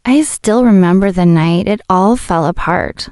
I still remember the night it all fell apart.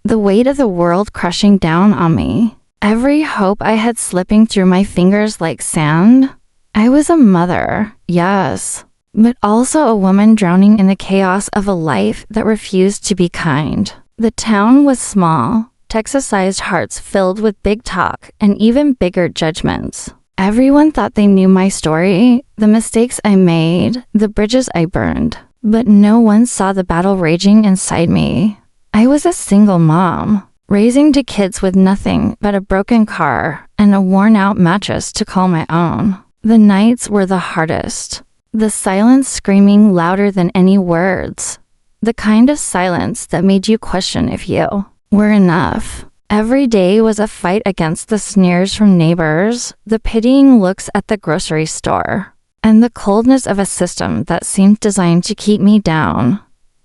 The weight of the world crushing down on me. Every hope I had slipping through my fingers like sand. I was a mother, yes, but also a woman drowning in the chaos of a life that refused to be kind. The town was small, Texas-sized hearts filled with big talk and even bigger judgments. Everyone thought they knew my story, the mistakes I made, the bridges I burned, but no one saw the battle raging inside me. I was a single mom, raising two kids with nothing but a broken car and a worn-out mattress to call my own. The nights were the hardest. The silence screaming louder than any words. The kind of silence that made you question if you were enough. Every day was a fight against the sneers from neighbors, the pitying looks at the grocery store, and the coldness of a system that seemed designed to keep me down.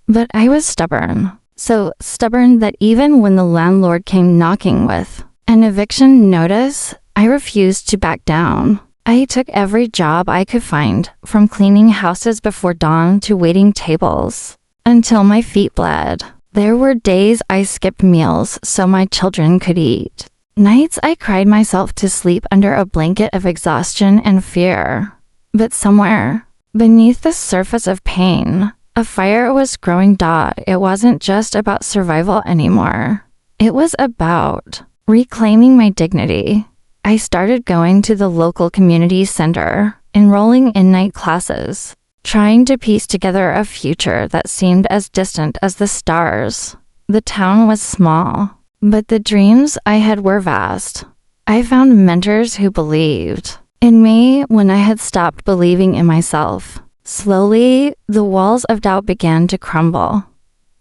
But I was stubborn. So stubborn that even when the landlord came knocking with an eviction notice, I refused to back down. I took every job I could find, from cleaning houses before dawn to waiting tables, until my feet bled. There were days I skipped meals so my children could eat. Nights I cried myself to sleep under a blanket of exhaustion and fear. But somewhere, beneath the surface of pain, a fire was growing. It wasn't just about survival anymore. It was about reclaiming my dignity. I started going to the local community center, enrolling in night classes, trying to piece together a future that seemed as distant as the stars. The town was small, but the dreams I had were vast. I found mentors who believed in me when I had stopped believing in myself. Slowly, the walls of doubt began to crumble.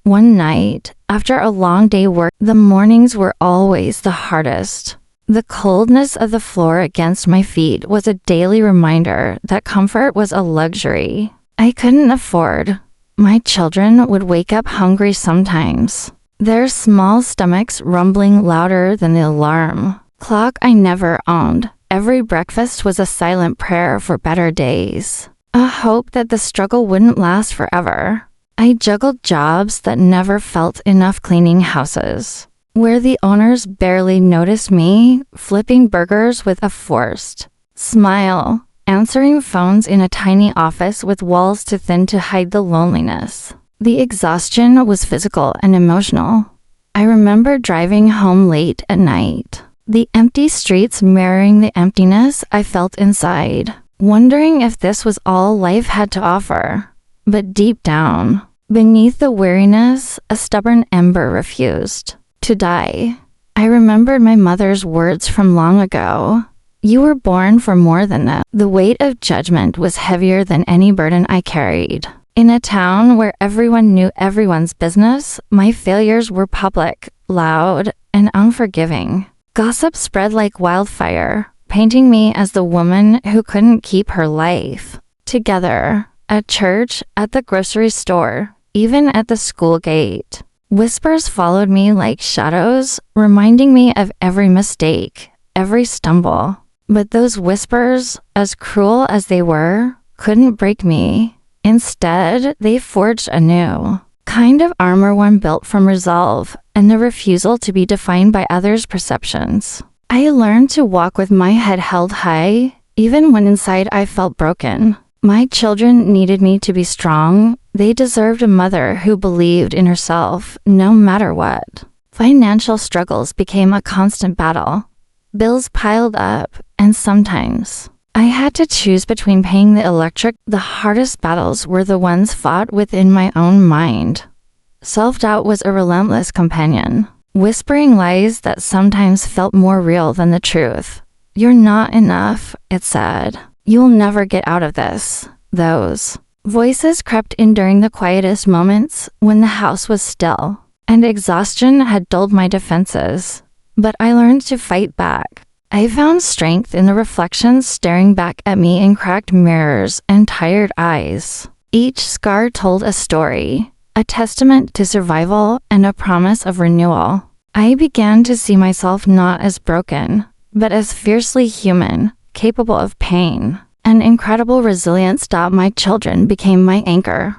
One night, after a long day work, the mornings were always the hardest. The coldness of the floor against my feet was a daily reminder that comfort was a luxury I couldn't afford. My children would wake up hungry sometimes, their small stomachs rumbling louder than the alarm clock I never owned. Every breakfast was a silent prayer for better days, a hope that the struggle wouldn't last forever. I juggled jobs that never felt enough, cleaning houses where the owners barely noticed me, flipping burgers with a forced smile, answering phones in a tiny office with walls too thin to hide the loneliness. The exhaustion was physical and emotional. I remember driving home late at night, the empty streets mirroring the emptiness I felt inside, wondering if this was all life had to offer. But deep down, beneath the weariness, a stubborn ember refused to die. I remembered my mother's words from long ago. You were born for more than that. The weight of judgment was heavier than any burden I carried. In a town where everyone knew everyone's business, my failures were public, loud, and unforgiving. Gossip spread like wildfire, painting me as the woman who couldn't keep her life together. At church, at the grocery store, even at the school gate. Whispers followed me like shadows, reminding me of every mistake, every stumble. But those whispers, as cruel as they were, couldn't break me. Instead, they forged a new kind of armor, one built from resolve and the refusal to be defined by others' perceptions. I learned to walk with my head held high, even when inside I felt broken. My children needed me to be strong. They deserved a mother who believed in herself, no matter what. Financial struggles became a constant battle. Bills piled up, and sometimes I had to choose between paying the electric. The hardest battles were the ones fought within my own mind. Self-doubt was a relentless companion, whispering lies that sometimes felt more real than the truth. You're not enough, it said. You'll never get out of this. Those voices crept in during the quietest moments when the house was still, and exhaustion had dulled my defenses. But I learned to fight back. I found strength in the reflections staring back at me in cracked mirrors and tired eyes. Each scar told a story, a testament to survival and a promise of renewal. I began to see myself not as broken, but as fiercely human, capable of pain. An incredible resilience. My children became my anchor.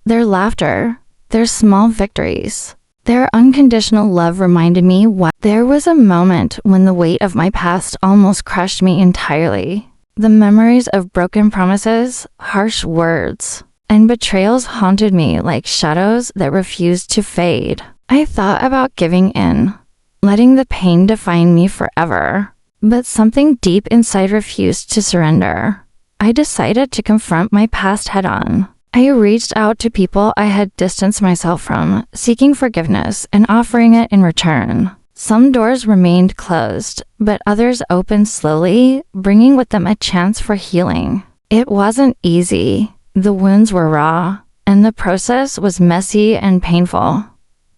Their laughter, their small victories, their unconditional love reminded me what. There was a moment when the weight of my past almost crushed me entirely. The memories of broken promises, harsh words, and betrayals haunted me like shadows that refused to fade. I thought about giving in, letting the pain define me forever. But something deep inside refused to surrender. I decided to confront my past head-on. I reached out to people I had distanced myself from, seeking forgiveness and offering it in return. Some doors remained closed, but others opened slowly, bringing with them a chance for healing. It wasn't easy. The wounds were raw, and the process was messy and painful.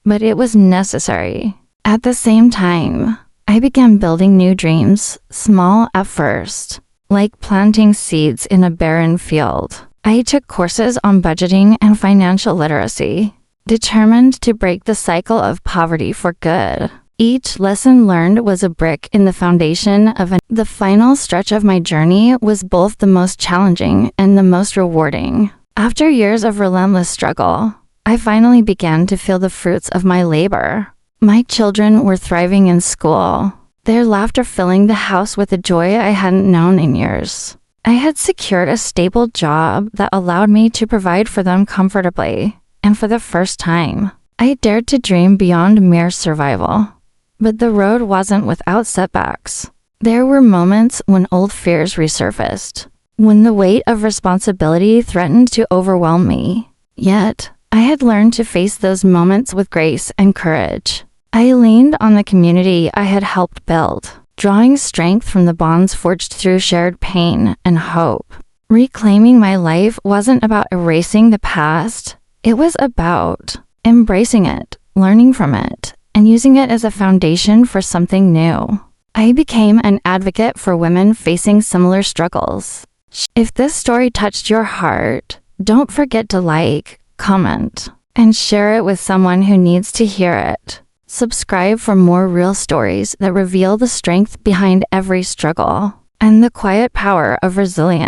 But it was necessary. At the same time, I began building new dreams, small at first, like planting seeds in a barren field. I took courses on budgeting and financial literacy, determined to break the cycle of poverty for good. Each lesson learned was a brick in the foundation of The final stretch of my journey was both the most challenging and the most rewarding. After years of relentless struggle, I finally began to feel the fruits of my labor. My children were thriving in school, their laughter filling the house with a joy I hadn't known in years. I had secured a stable job that allowed me to provide for them comfortably, and for the first time, I dared to dream beyond mere survival. But the road wasn't without setbacks. There were moments when old fears resurfaced, when the weight of responsibility threatened to overwhelm me. Yet, I had learned to face those moments with grace and courage. I leaned on the community I had helped build, drawing strength from the bonds forged through shared pain and hope. Reclaiming my life wasn't about erasing the past. It was about embracing it, learning from it, and using it as a foundation for something new. I became an advocate for women facing similar struggles. If this story touched your heart, don't forget to like, comment, and share it with someone who needs to hear it. Subscribe for more real stories that reveal the strength behind every struggle and the quiet power of resilience.